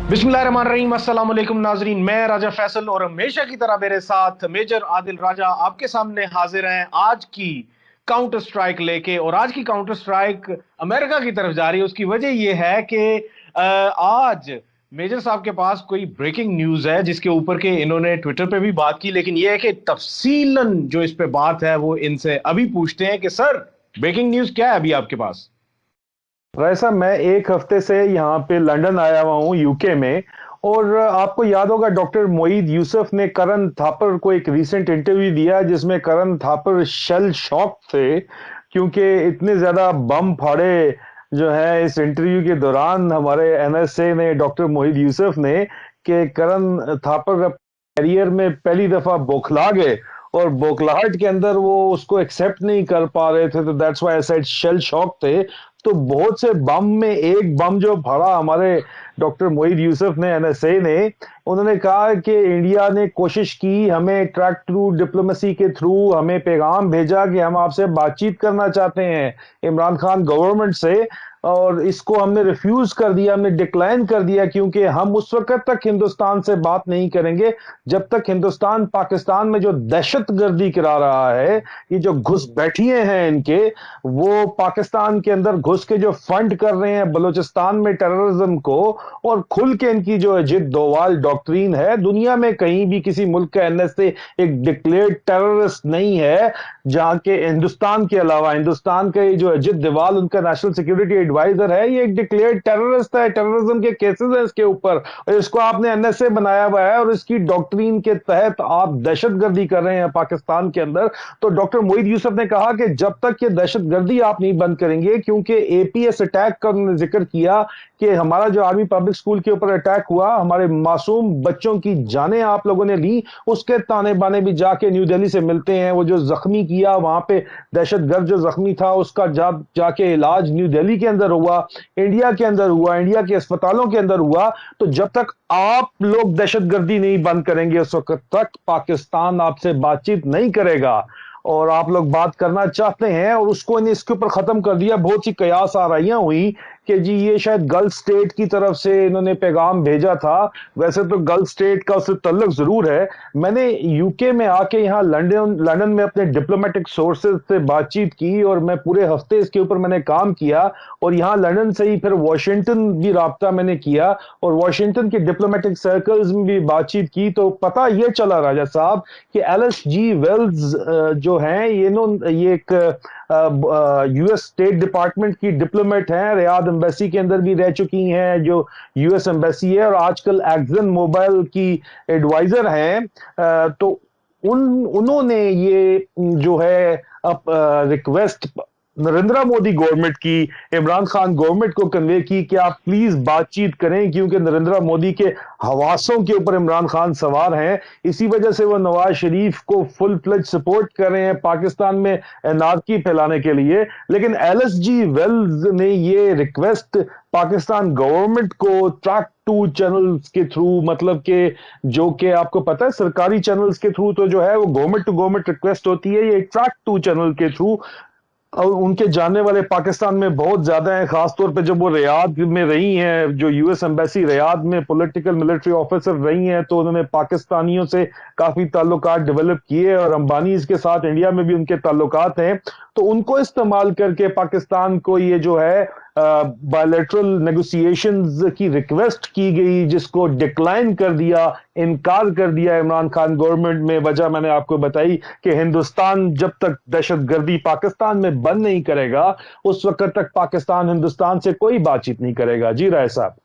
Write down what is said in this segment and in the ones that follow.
बिस्मिल्लाहिर्रहमानिर्रहीम। अस्सलाम वालेकुम नाजरीन, मैं राजा फैसल और हमेशा की तरह मेरे साथ मेजर आदिल राजा आपके सामने हाजिर हैं आज की काउंटर स्ट्राइक लेके। और आज की काउंटर स्ट्राइक अमेरिका की तरफ जा रही है। उसकी वजह यह है कि आज मेजर साहब के पास कोई ब्रेकिंग न्यूज है जिसके ऊपर के इन्होंने ट्विटर पे भी बात की, लेकिन यह है कि तफसीलन जो इस पे बात है वो इनसे अभी पूछते हैं कि सर, ब्रेकिंग न्यूज क्या है अभी आपके पास। वैसा मैं एक हफ्ते से यहाँ पे लंदन आया हुआ हूँ यूके में। और आपको याद होगा डॉक्टर मोईद यूसुफ ने करण थापर को एक रीसेंट इंटरव्यू दिया जिसमें करण थापर शेल शॉक थे क्योंकि इतने ज्यादा बम फाड़े जो है इस इंटरव्यू के दौरान हमारे एनएसए ने डॉक्टर मोईद यूसुफ ने कि करण थापर करियर में पहली दफा बौखला गए और बौखलाहट के अंदर वो उसको एक्सेप्ट नहीं कर पा रहे थे। तो that's why I said shell shock थे। तो बहुत से बम में एक बम जो फड़ा हमारे डॉक्टर मोईद यूसुफ ने एनएसए ने, उन्होंने कहा कि इंडिया ने कोशिश की, हमें ट्रैक थ्रू डिप्लोमेसी के थ्रू हमें पैगाम भेजा कि हम आपसे बातचीत करना चाहते हैं इमरान खान गवर्नमेंट से, और इसको हमने रिफ्यूज कर दिया, हमने डिक्लाइन कर दिया क्योंकि हम उस वक्त तक हिंदुस्तान से बात नहीं करेंगे जब तक हिंदुस्तान पाकिस्तान में जो दहशतगर्दी करा रहा है, ये जो घुसपैठिए हैं इनके, वो पाकिस्तान के अंदर घुस के जो फंड कर रहे हैं बलूचिस्तान में टेररिज्म को, और खुल के इनकी जो अजित डोवाल डॉक्ट्रीन है, दुनिया में कहीं भी किसी मुल्क का एनएसए एक डिक्लेयर्ड टेररिस्ट नहीं है जहां के हिंदुस्तान के अलावा। हिंदुस्तान का ये जो अजित डोवाल उनका नेशनल सिक्योरिटी एडवाइजर है, ये एक डिक्लेयर्ड टेररिस्ट है, टेररिज्म के केसेस है इसके ऊपर, और इसको आपने एनएसए बनाया हुआ है और इसकी डॉक्ट्रीन के तहत आप दहशतगर्दी कर रहे हैं पाकिस्तान के अंदर। तो डॉक्टर मोईद यूसुफ ने कहा कि जब तक ये दहशतगर्दी आप नहीं बंद करेंगे, क्योंकि एपीएस अटैक का उन्होंने जिक्र किया कि हमारा जो आर्मी पब्लिक स्कूल के ऊपर अटैक हुआ, हमारे मासूम बच्चों की जानें आप लोगों ने ली, उसके ताने बाने भी जाके न्यू दिल्ली से मिलते हैं। वो जो जख्मी किया वहां पे, दहशतगर्द जो जख्मी था उसका जाके इलाज न्यू दिल्ली के अंदर हुआ, इंडिया के अंदर हुआ, इंडिया के अस्पतालों के अंदर हुआ। तो जब तक आप लोग दहशतगर्दी नहीं बंद करेंगे उस वक्त तक पाकिस्तान आपसे बातचीत नहीं करेगा। और आप लोग बात करना चाहते हैं और उसको इन्हें इसके ऊपर खत्म कर दिया। बहुत सी कयास आराइयां हुई कि जी ये शायद गल्फ स्टेट की तरफ से इन्होंने पैगाम भेजा था। वैसे तो गल्फ स्टेट का उससे तल्लुक जरूर है। मैंने यूके में आके यहाँ लंदन लंदन में अपने डिप्लोमेटिक सोर्सेज से बातचीत की और मैं पूरे हफ्ते इसके ऊपर मैंने काम किया, और यहाँ लंदन से ही फिर वॉशिंगटन भी राब्ता मैंने किया और वॉशिंगटन के डिप्लोमेटिक सर्कल्स में भी बातचीत की। तो पता ये चला राजा साहब कि एलएसजी वेल्स जो हैं ये एक यूएस स्टेट डिपार्टमेंट की डिप्लोमेट हैं, रियाद एम्बेसी के अंदर भी रह चुकी हैं जो यूएस एम्बेसी है, और आजकल एक्सन मोबाइल की एडवाइजर हैं। तो उन्होंने ये जो है रिक्वेस्ट नरेंद्र मोदी गवर्नमेंट की इमरान खान गवर्नमेंट को कन्वे की कि आप प्लीज बातचीत करें, क्योंकि नरेंद्र मोदी के हवासों के ऊपर इमरान खान सवार हैं। इसी वजह से वो नवाज शरीफ को फुल फ्लेज सपोर्ट कर रहे हैं पाकिस्तान में एनार्की फैलाने के लिए। लेकिन एलएसजी वेल्स ने ये रिक्वेस्ट पाकिस्तान गवर्नमेंट को ट्रैक टू चैनल्स के थ्रू, मतलब के जो कि आपको पता है सरकारी चैनल्स के थ्रू तो जो है वो गवर्नमेंट टू गवर्नमेंट रिक्वेस्ट होती है, ये ट्रैक टू चैनल के थ्रू। और उनके जानने वाले पाकिस्तान में बहुत ज्यादा हैं, खासतौर पे जब वो रियाद में रही हैं, जो यूएस एम्बेसी रियाद में पॉलिटिकल मिलिट्री ऑफिसर रही हैं, तो उन्होंने पाकिस्तानियों से काफी ताल्लुकात डेवलप किए और अंबानी के साथ इंडिया में भी उनके ताल्लुकात हैं। तो उनको इस्तेमाल करके पाकिस्तान को ये जो है बायलैटरल नेगोशिएशंस की रिक्वेस्ट की गई, जिसको डिक्लाइन कर दिया, इनकार कर दिया इमरान खान गवर्नमेंट में। वजह मैंने आपको बताई कि हिंदुस्तान जब तक दहशतगर्दी पाकिस्तान में बंद नहीं करेगा उस वक्त तक पाकिस्तान हिंदुस्तान से कोई बातचीत नहीं करेगा। जी राय साहब।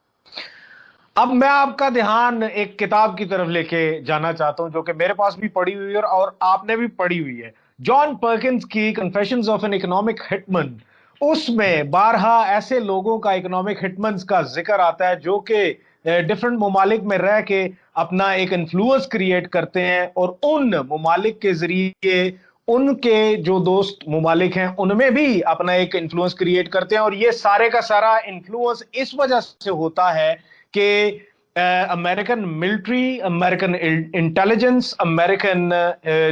अब मैं आपका ध्यान एक किताब की तरफ लेके जाना चाहता हूं जो कि मेरे पास भी पढ़ी हुई है और आपने भी पढ़ी हुई है, जॉन पर्किंस की confessions of an economic hitman. उसमें 12 ऐसे लोगों का, इकोनॉमिक हिटमैन का जिक्र आता है जो कि डिफरेंट ममालिक में रह के अपना एक इन्फ्लुएंस क्रिएट करते हैं और उन ममालिक के जरिए उनके जो दोस्त ममालिक हैं उनमें भी अपना एक इन्फ्लुएंस क्रिएट करते हैं। और ये सारे का सारा इन्फ्लुएंस इस वजह से होता है कि American military, American intelligence, American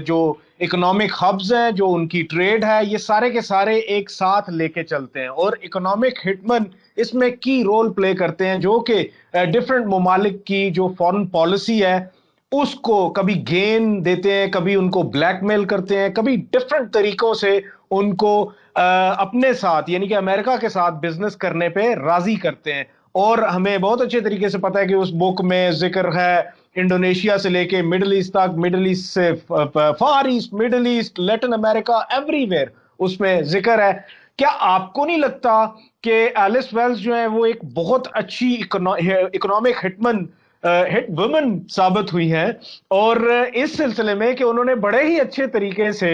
जो इकोनॉमिक हब्स हैं, जो उनकी ट्रेड है, ये सारे के सारे एक साथ लेके चलते हैं। और इकोनॉमिक हिटमैन इसमें की रोल प्ले करते हैं, जो कि डिफरेंट ममालिक की जो फॉरेन पॉलिसी है उसको कभी गेन देते हैं, कभी उनको ब्लैकमेल करते हैं, कभी डिफरेंट तरीकों से उनको अपने साथ यानी कि अमेरिका के साथ बिजनेस करने पे राजी करते हैं। और हमें बहुत अच्छे तरीके से पता है कि उस बुक में जिक्र है इंडोनेशिया से लेके मिडिल ईस्ट तक, मिडिल ईस्ट से far east, middle east, Latin America, everywhere उसमें जिक्र है। क्या आपको नहीं लगता कि एलिस वेल्स जो है वो एक बहुत अच्छी इकोनॉमिक हिटमैन, हिट वुमन साबित हुई है? और इस सिलसिले में कि उन्होंने बड़े ही अच्छे तरीके से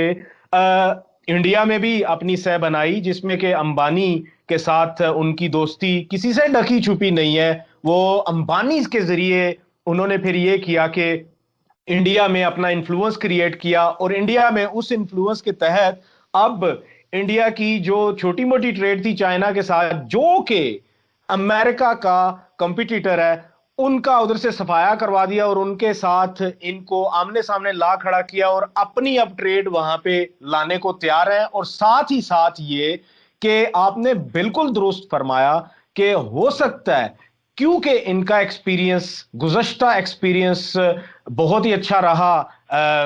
इंडिया में भी अपनी सह बनाई, जिसमें कि अंबानी के साथ उनकी दोस्ती किसी से ढकी छुपी नहीं है। वो अंबानी के जरिए उन्होंने फिर ये किया कि इंडिया में अपना इन्फ्लुएंस क्रिएट किया, और इंडिया में उस इन्फ्लुएंस के तहत अब इंडिया की जो छोटी मोटी ट्रेड थी चाइना के साथ, जो कि अमेरिका का कंपटीटर है, उनका उधर से सफाया करवा दिया और उनके साथ इनको आमने सामने ला खड़ा किया और अपनी अब ट्रेड वहां पे लाने को तैयार है। और साथ ही साथ ये कि आपने बिल्कुल दुरुस्त फरमाया कि हो सकता है, क्योंकि इनका एक्सपीरियंस, गुज़श्ता एक्सपीरियंस बहुत ही अच्छा रहा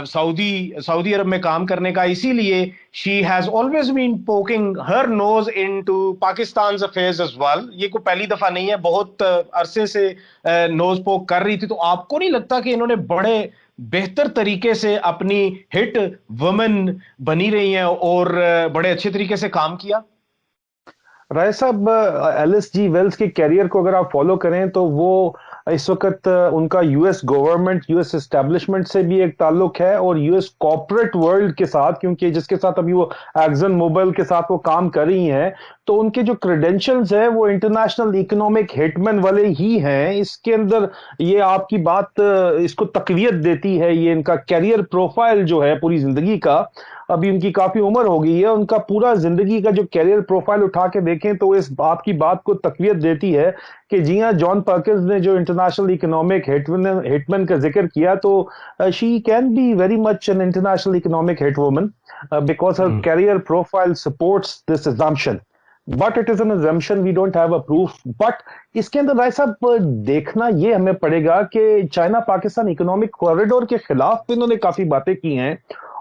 सऊदी सऊदी अरब में काम करने का, इसीलिए she has always been poking her nose into Pakistan affairs as well. ये कोई पहली दफा नहीं है, बहुत अरसे से नोज पोक कर रही थी। तो आपको नहीं लगता कि इन्होंने बड़े बेहतर तरीके से अपनी हिट वुमेन बनी रही हैं और बड़े अच्छे तरीके से काम किया? राय साहब, एलिस जी वेल्स के कैरियर को अगर आप फॉलो करें तो वो इस वक्त उनका यूएस गवर्नमेंट, यूएस एस्टेब्लिशमेंट से भी एक ताल्लुक है और यूएस कॉर्पोरेट वर्ल्ड के साथ, क्योंकि जिसके साथ अभी वो एक्सन मोबाइल के साथ वो काम कर रही हैं, तो उनके जो क्रेडेंशियल्स है वो इंटरनेशनल इकोनॉमिक हिटमैन वाले ही हैं। इसके अंदर ये आपकी बात इसको तकवीत देती है। ये इनका कैरियर प्रोफाइल जो है पूरी जिंदगी का, अभी उनकी काफी उम्र हो गई है, उनका पूरा जिंदगी का जो कैरियर प्रोफाइल उठा के देखें तो इस आपकी बात को तकवीत देती है कि जी हाँ, जॉन पर्किंस ने जो इंटरनेशनल इकोनॉमिक हिटमैन का जिक्र किया, तो she can be very much an international economic hit woman because her career profile supports this assumption. But it is an assumption, we don't have a proof. But इसके अंदर भाई साहब देखना ये हमें पड़ेगा कि चाइना पाकिस्तान इकोनॉमिक कॉरिडोर के खिलाफ भी इन्होंने काफी बातें की हैं,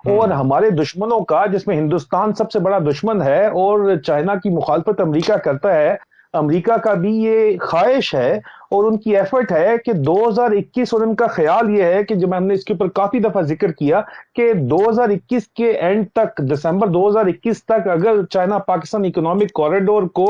और हमारे दुश्मनों का, जिसमें हिंदुस्तान सबसे बड़ा दुश्मन है और चाइना की मुखालफत अमेरिका करता है, अमेरिका का भी ये ख्वाहिश है और उनकी एफर्ट है कि 2021, और उनका ख्याल ये है कि जब हमने इसके ऊपर काफी दफा जिक्र किया कि 2021 के एंड तक, दिसंबर 2021 तक अगर चाइना पाकिस्तान इकोनॉमिक कॉरिडोर को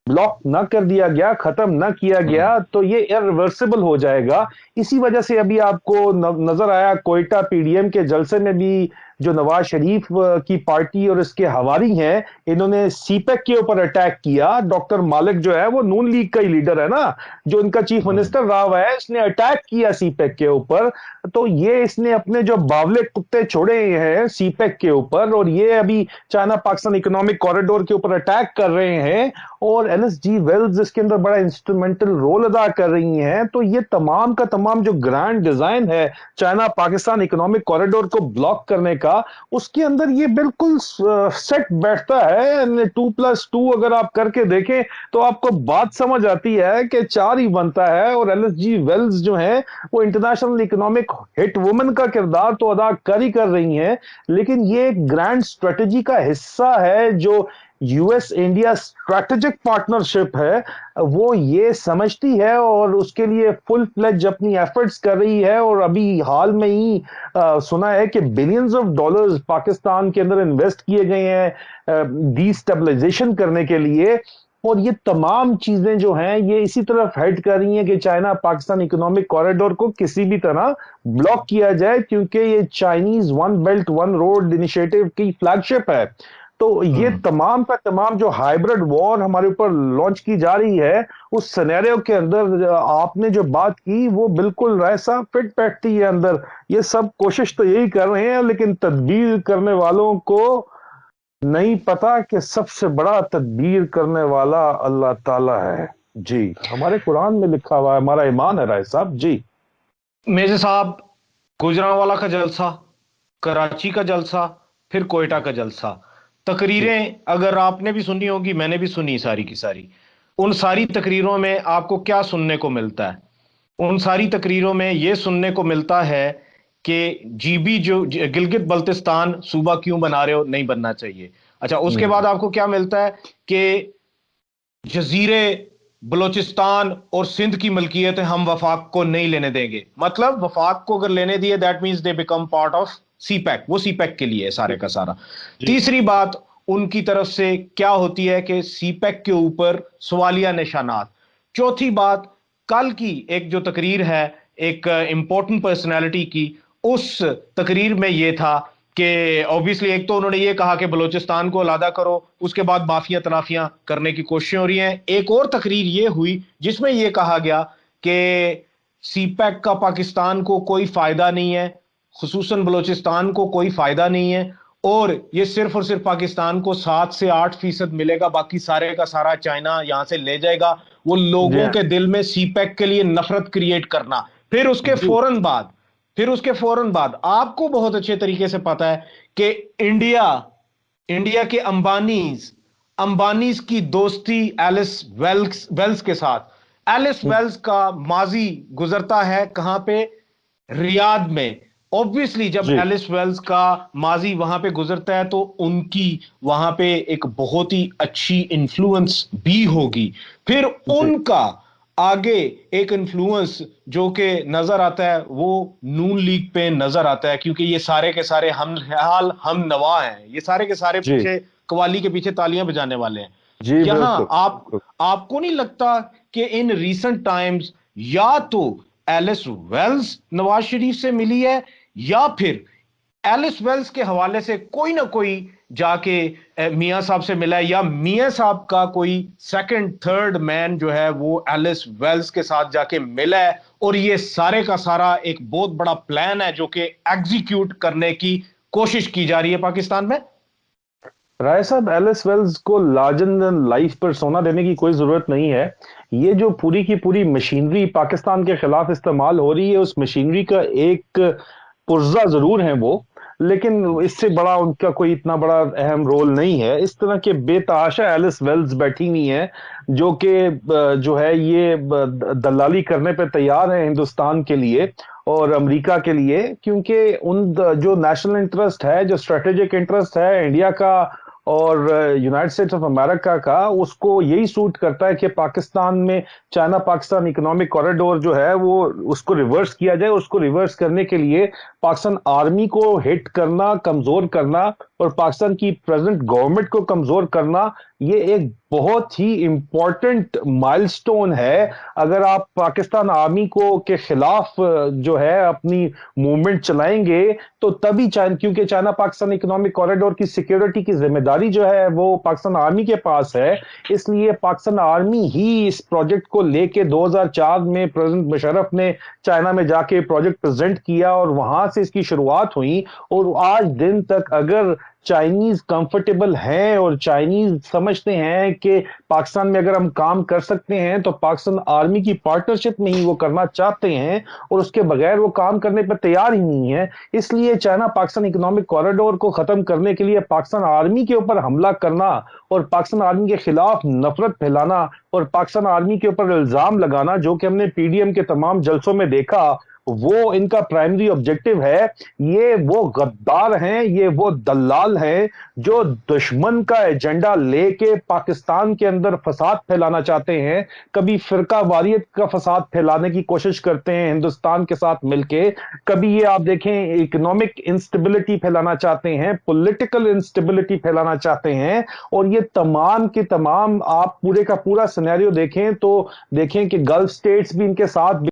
ब्लॉक ना कर दिया गया, खत्म ना किया गया, तो ये इरिवर्सिबल हो जाएगा। इसी वजह से अभी आपको नजर आया कोयटा पीडीएम के जलसे में भी जो नवाज शरीफ की पार्टी और इसके हवारी हैं, इन्होंने सीपेक के ऊपर अटैक किया। डॉक्टर मालिक जो है वो नून लीग का ही लीडर है ना, जो इनका चीफ मिनिस्टर रहा हुआ है, इसने अटैक किया सीपेक के ऊपर। तो ये इसने अपने जो बावले कुत्ते छोड़े हैं सीपेक के ऊपर, और ये अभी चाइना पाकिस्तान इकोनॉमिक कॉरिडोर के ऊपर अटैक कर रहे हैं, और एलएसजी वेल्स इसके अंदर बड़ा इंस्ट्रूमेंटल रोल अदा कर रही हैं। तो ये तमाम का तमाम जो ग्रैंड डिजाइन है चाइना पाकिस्तान इकोनॉमिक कॉरिडोर को ब्लॉक करने का, उसके अंदर ये बिल्कुल सेट बैठता है। 2+2 अगर आप करके देखें तो आपको बात समझ आती है कि 4 ही बनता है। और एलएसजी वेल्स जो है वो इंटरनेशनल इकोनॉमिक हिट वुमन का किरदार तो अदा कर ही कर रही हैं, लेकिन ये एक ग्रैंड स्ट्रेटेजी का हिस्सा है जो यूएस इंडिया स्ट्रैटेजिक पार्टनरशिप है, वो ये समझती है और उसके लिए फुल फ्लेज अपनी एफर्ट्स कर रही है। और अभी हाल में ही सुना है कि बिलियंस ऑफ डॉलर्स पाकिस्तान के अंदर इन्वेस्ट किए गए हैं डीस्टेबलाइजेशन करने के लिए। और ये तमाम चीजें जो हैं ये इसी तरफ हेड कर रही हैं कि चाइना पाकिस्तान इकोनॉमिक कॉरिडोर को किसी भी तरह ब्लॉक किया जाए, क्योंकि ये Chinese one belt one road initiative की फ्लैगशिप है। तो ये तमाम का तमाम जो हाइब्रिड वॉर हमारे ऊपर लॉन्च की जा रही है, उस सिनेरियो के अंदर आपने जो बात की वो बिल्कुल ऐसा फिट बैठती है अंदर। ये सब कोशिश तो यही कर रहे हैं, लेकिन तदबीर करने वालों को नहीं पता कि सबसे बड़ा तदबीर करने वाला अल्लाह ताला है। जी, हमारे कुरान में लिखा हुआ है, हमारा ईमान है राय साहब जी। मेरे साहब, गुजरांवाला का जलसा, कराची का जलसा, फिर कोयटा का जलसा, जी तकरीरें अगर आपने भी सुनी होगी, मैंने भी सुनी सारी की सारी। उन सारी तकरीरों में आपको क्या सुनने को मिलता है? उन सारी तकरीरों में यह सुनने को मिलता है कि जीबी जो गिलगित बल्तिस्तान सूबा क्यों बना रहे हो, नहीं बनना चाहिए। अच्छा, उसके बाद हम्म, आपको क्या मिलता है कि जजीरे बलोचिस्तान और सिंध की मलकियत है, हम वफाक को नहीं लेने देंगे। मतलब वफाक को अगर लेने दिए, that means they become part of CPEC, वो सीपैक के लिए है जी सारे का सारा। जी तीसरी बात उनकी तरफ से क्या होती है कि सीपैक के ऊपर सवालिया निशानात। चौथी बात, कल की एक जो तकरीर है एक इंपॉर्टेंट पर्सनैलिटी की, उस तकरीर में यह था कि ऑब्वियसली एक तो उन्होंने ये कहा कि बलूचिस्तान को अलहदा करो, उसके बाद माफिया तनाफियां करने की कोशिशें हो रही हैं। एक और तकरीर ये हुई जिसमें यह कहा गया कि सीपैक का पाकिस्तान को कोई फायदा नहीं है, खुसूसन बलूचिस्तान को कोई फायदा नहीं है, और ये सिर्फ और सिर्फ पाकिस्तान को 7 से 8% मिलेगा, बाकी सारे का सारा चाइना यहां से ले जाएगा। वो जी लोगों हाँ, के दिल में सीपैक के लिए नफरत क्रिएट करना। फिर उसके जी फौरन बाद फिर उसके फौरन बाद आपको बहुत अच्छे तरीके से पता है कि इंडिया इंडिया के अंबानीज अंबानीज की दोस्ती एलिस वेल्स के साथ। एलिस वेल्स का माजी गुजरता है कहां पे? रियाद में। ऑब्वियसली जब जी एलिस वेल्स का माजी वहां पे गुजरता है तो उनकी वहां पे एक बहुत ही अच्छी इन्फ्लुएंस भी होगी। फिर जी उनका आगे एक इन्फ्लुएंस जो कि नजर आता है वो नून लीग पे नजर आता है, क्योंकि ये सारे के सारे हम हाल हम नवा हैं, ये सारे के सारे जी पीछे कवाली के पीछे तालियां बजाने वाले हैं। जी यहां बिल्कुल आप बिल्कुल। आपको नहीं लगता कि इन रीसेंट टाइम्स या तो एलिस वेल्स नवाज शरीफ से मिली है, या फिर एलिस वेल्स के हवाले से कोई ना कोई जाके मियां साहब से मिला है, या मियां साहब का कोई सेकंड थर्ड मैन जो है वो एलिस वेल्स के साथ जाके मिला है, और ये सारे का सारा एक बहुत बड़ा प्लान है जो कि एग्जीक्यूट करने की कोशिश की जा रही है पाकिस्तान में। राय साहब, एलिस वेल्स को लार्जर देन लाइफ पर सोना देने की कोई जरूरत नहीं है। ये जो पूरी की पूरी मशीनरी पाकिस्तान के खिलाफ इस्तेमाल हो रही है, उस मशीनरी का एक पुर्जा जरूर है वो, लेकिन इससे बड़ा उनका कोई इतना बड़ा अहम रोल नहीं है। इस तरह के बेतहाशा एलिस वेल्स बैठी हुई हैं जो कि जो है ये दलाली करने पे तैयार है हिंदुस्तान के लिए और अमेरिका के लिए, क्योंकि उन जो नेशनल इंटरेस्ट है, जो स्ट्रेटेजिक इंटरेस्ट है इंडिया का और यूनाइटेड स्टेट्स ऑफ अमेरिका का, उसको यही सूट करता है कि पाकिस्तान में चाइना पाकिस्तान इकोनॉमिक कॉरिडोर जो है वो उसको रिवर्स किया जाए। उसको रिवर्स करने के लिए पाकिस्तान आर्मी को हिट करना, कमजोर करना और पाकिस्तान की प्रेजेंट गवर्नमेंट को कमजोर करना, ये एक बहुत ही इंपॉर्टेंट माइलस्टोन है। अगर आप पाकिस्तान आर्मी को के खिलाफ जो है अपनी मूवमेंट चलाएंगे तो तभी चाइना, क्योंकि चाइना पाकिस्तान इकोनॉमिक कॉरिडोर की सिक्योरिटी की जिम्मेदारी जो है वो पाकिस्तान आर्मी के पास है, इसलिए पाकिस्तान आर्मी ही इस प्रोजेक्ट को लेके 2004 में प्रेसिडेंट मुशर्रफ ने चाइना में जाके प्रोजेक्ट प्रेजेंट किया और वहां से इसकी शुरुआत हुई। और आज दिन तक अगर चाइनीज कंफर्टेबल हैं और चाइनीज समझते हैं कि पाकिस्तान में अगर हम काम कर सकते हैं तो पाकिस्तान आर्मी की पार्टनरशिप में ही वो करना चाहते हैं, और उसके बगैर वो काम करने पर तैयार ही नहीं है। इसलिए चाइना पाकिस्तान इकोनॉमिक कॉरिडोर को खत्म करने के लिए पाकिस्तान आर्मी के ऊपर हमला करना और पाकिस्तान आर्मी के खिलाफ नफरत फैलाना और पाकिस्तान आर्मी के ऊपर इल्जाम लगाना, जो कि हमने पीडीएम के तमाम जलसों में देखा, वो इनका प्राइमरी ऑब्जेक्टिव है। ये वो गद्दार हैं, ये वो दलाल हैं जो दुश्मन का एजेंडा लेके पाकिस्तान के अंदर फसाद फैलाना चाहते हैं। कभी फिरका वारियत का फसाद फैलाने की कोशिश करते हैं हिंदुस्तान के साथ मिलके, कभी ये आप देखें इकोनॉमिक इंस्टेबिलिटी फैलाना चाहते हैं, पॉलिटिकल इंस्टेबिलिटी फैलाना चाहते हैं। और ये तमाम के तमाम आप पूरे का पूरा सिनेरियो देखें तो देखें कि गल्फ स्टेट्स भी इनके साथ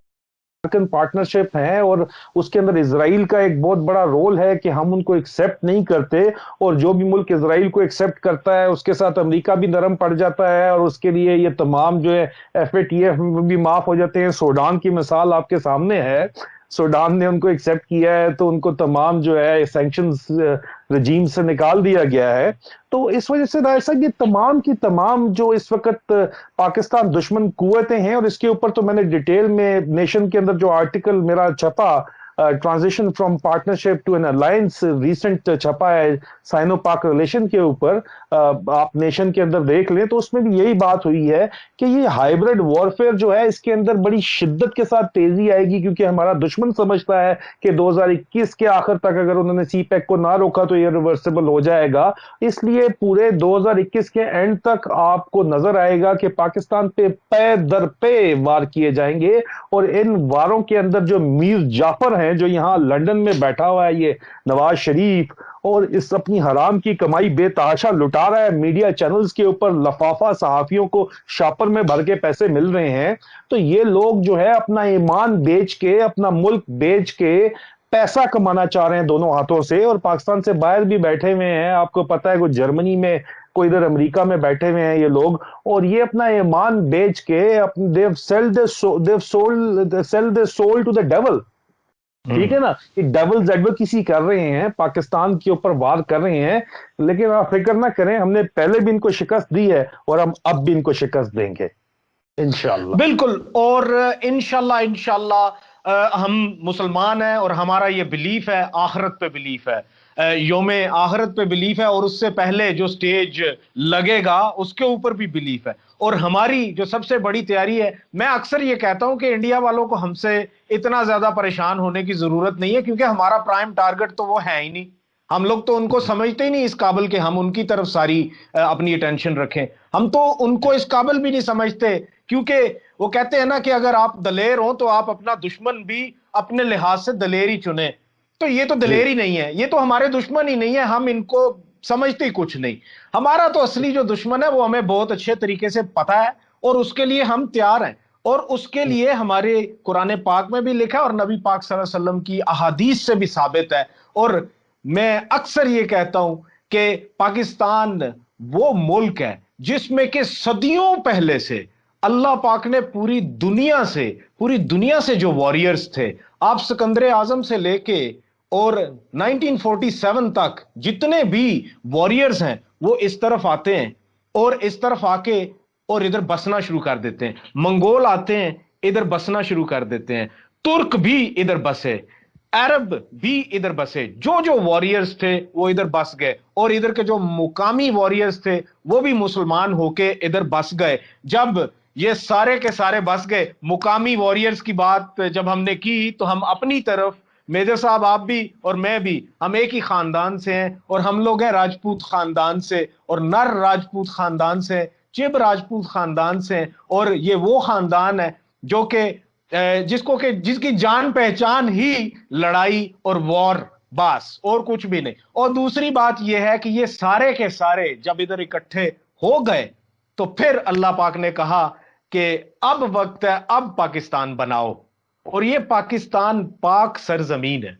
पार्टनरशिप है, और उसके अंदर इसराइल का एक बहुत बड़ा रोल है कि हम उनको एक्सेप्ट नहीं करते, और जो भी मुल्क इसराइल को एक्सेप्ट करता है उसके साथ अमेरिका भी नरम पड़ जाता है, और उसके लिए ये तमाम जो है एफएटीएफ भी माफ हो जाते हैं। सूडान की मिसाल आपके सामने है। सूडान ने उनको एक्सेप्ट किया है, तो उनको तमाम जो है सैंक्शंस रजीम से निकाल दिया गया है। तो इस वजह से राय साहब ये तमाम की तमाम जो इस वक्त पाकिस्तान दुश्मन कुव्वतें हैं, और इसके ऊपर तो मैंने डिटेल में नेशन के अंदर जो आर्टिकल मेरा छपा, transition from partnership to an alliance, recent छपा है साइनो पाक रिलेशन के ऊपर, आप नेशन के अंदर देख लें, तो उसमें भी यही बात हुई है कि ये हाइब्रिड वॉरफेयर जो है इसके अंदर बड़ी शिद्दत के साथ तेजी आएगी, क्योंकि हमारा दुश्मन समझता है कि 2021 के आखिर तक अगर उन्होंने सी पैक को ना रोका तो ये रिवर्सिबल हो जाएगा। इसलिए पूरे 2021 के एंड तक आपको नजर आएगा कि पाकिस्तान पे दर पे वार किए जाएंगे, और इन वारों के अंदर जो मीर जाफर हैं, जो यहाँ लंदन में बैठा हुआ है ये नवाज शरीफ, और इस अपनी हराम की कमाई बेतहाशा लुटा रहा है, मीडिया चैनल्स के ऊपर लफाफा सहाफियों को शापर में भर के पैसे मिल रहे हैं, तो ये लोग जो है अपना ईमान बेच के, अपना मुल्क बेच के पैसा कमाना चाह रहे हैं दोनों हाथों से, और पाकिस्तान से बाहर भी बैठे हुए हैं। आपको पता है कोई जर्मनी में, कोई इधर अमेरिका में बैठे हुए हैं ये लोग, और ये अपना ईमान बेच के they've sell the soul to the devil. ठीक है ना, ये डेविल्स एडवोकेसी कर रहे हैं, पाकिस्तान के ऊपर वार कर रहे हैं, लेकिन आप फिक्र ना करें, हमने पहले भी इनको शिकस्त दी है और हम अब भी इनको शिकस्त देंगे इंशाल्लाह। बिल्कुल, और इंशाल्लाह इंशाल्लाह हम मुसलमान हैं और हमारा ये बिलीफ है, आखिरत पे बिलीफ है, योमे आखिरत पे बिलीफ है, और उससे पहले जो स्टेज लगेगा उसके ऊपर भी बिलीफ है। और हमारी जो सबसे बड़ी तैयारी है, मैं अक्सर ये कहता हूं कि इंडिया वालों को हमसे इतना ज्यादा परेशान होने की जरूरत नहीं है, क्योंकि हमारा प्राइम टारगेट तो वो है ही नहीं। हम लोग तो उनको समझते ही नहीं इस काबिल कि हम उनकी तरफ सारी अपनी अटेंशन रखें। हम तो उनको इस काबिल भी नहीं समझते, क्योंकि वो कहते हैं ना कि अगर आप दलेर हो तो आप अपना दुश्मन भी अपने लिहाज से दलेर ही चुने। तो ये तो दलेर ही नहीं है, ये तो हमारे दुश्मन ही नहीं है, हम इनको समझते ही कुछ नहीं। हमारा तो असली जो दुश्मन है वो हमें बहुत अच्छे तरीके से पता है, और उसके लिए हम तैयार हैं। और उसके लिए हमारे कुरान पाक में भी लिखा है और नबी पाक सल्लल्लाहु अलैहि वसल्लम की अहादीस से भी साबित है। और मैं अक्सर ये कहता हूं कि पाकिस्तान वो मुल्क है जिसमें के सदियों पहले से अल्लाह पाक ने पूरी दुनिया से जो वॉरियर्स थे, आप सिकंदर आजम से लेके और 1947 तक जितने भी वॉरियर्स हैं, वो इस तरफ आते हैं और इस तरफ आके और इधर बसना शुरू कर देते हैं। मंगोल आते हैं, इधर बसना शुरू कर देते हैं। तुर्क भी इधर बसे, अरब भी इधर बसे। जो जो वॉरियर्स थे वो इधर बस गए, और इधर के जो मुकामी वॉरियर्स थे वो भी मुसलमान होके इधर बस गए। जब ये सारे के सारे बस गए, मुकामी वॉरियर्स की बात जब हमने की, तो हम अपनी तरफ, मेजर साहब आप भी और मैं भी, हम एक ही खानदान से हैं, और हम लोग हैं राजपूत खानदान से, और नर राजपूत खानदान से, चिब राजपूत खानदान से। और ये वो खानदान है जो कि जिसकी जान पहचान ही लड़ाई और वॉर, बस और कुछ भी नहीं। और दूसरी बात यह है कि ये सारे के सारे जब इधर इकट्ठे हो गए, तो फिर अल्लाह पाक ने कहा कि अब वक्त है, अब पाकिस्तान बनाओ। और ये पाकिस्तान पाक सरजमीन है,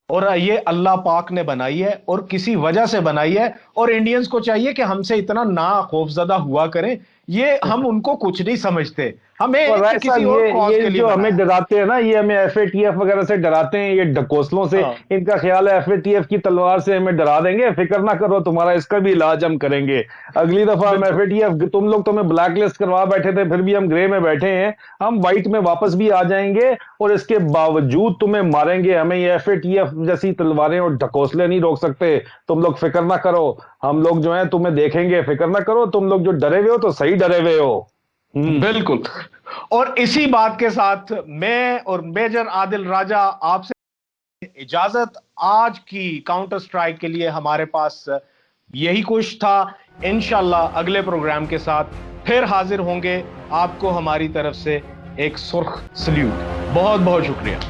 और ये अल्लाह पाक ने बनाई है और किसी वजह से बनाई है। और इंडियंस को चाहिए कि हमसे इतना ना खौफजदा हुआ करें, ये हम उनको कुछ नहीं समझते, हमें और भाई किसी साहब और कॉज ये के लिए जो बनाया हमें है। डराते हैं ना, ये हमें एफएटीएफ वगैरह से डराते हैं, ये ढकोसलों से। हाँ, इनका ख्याल है एफएटीएफ की तलवार से हमें डरा देंगे, फिक्र ना करो, तुम्हारा इसका भी इलाज हम करेंगे। अगली दफा हम बिल्कुल एफएटीएफ, तुम लोग तो हमें ब्लैक लिस्ट करवा बैठे थे, फिर भी हम ग्रे में बैठे हैं, हम व्हाइट में वापस भी आ जाएंगे, और इसके बावजूद तुम्हें मारेंगे। हमें ये एफएटीएफ जैसी तलवारें और ढकोसले नहीं रोक सकते। तुम लोग फिक्र ना करो, हम लोग जो है तुम्हें देखेंगे, फिक्र ना करो। तुम लोग जो डरे हुए हो तो सही डरे हुए हो। बिल्कुल। और इसी बात के साथ मैं और मेजर आदिल राजा आपसे इजाजत। आज की काउंटर स्ट्राइक के लिए हमारे पास यही कुछ था। इंशाल्लाह अगले प्रोग्राम के साथ फिर हाजिर होंगे। आपको हमारी तरफ से एक सुर्ख सल्यूट। बहुत बहुत शुक्रिया।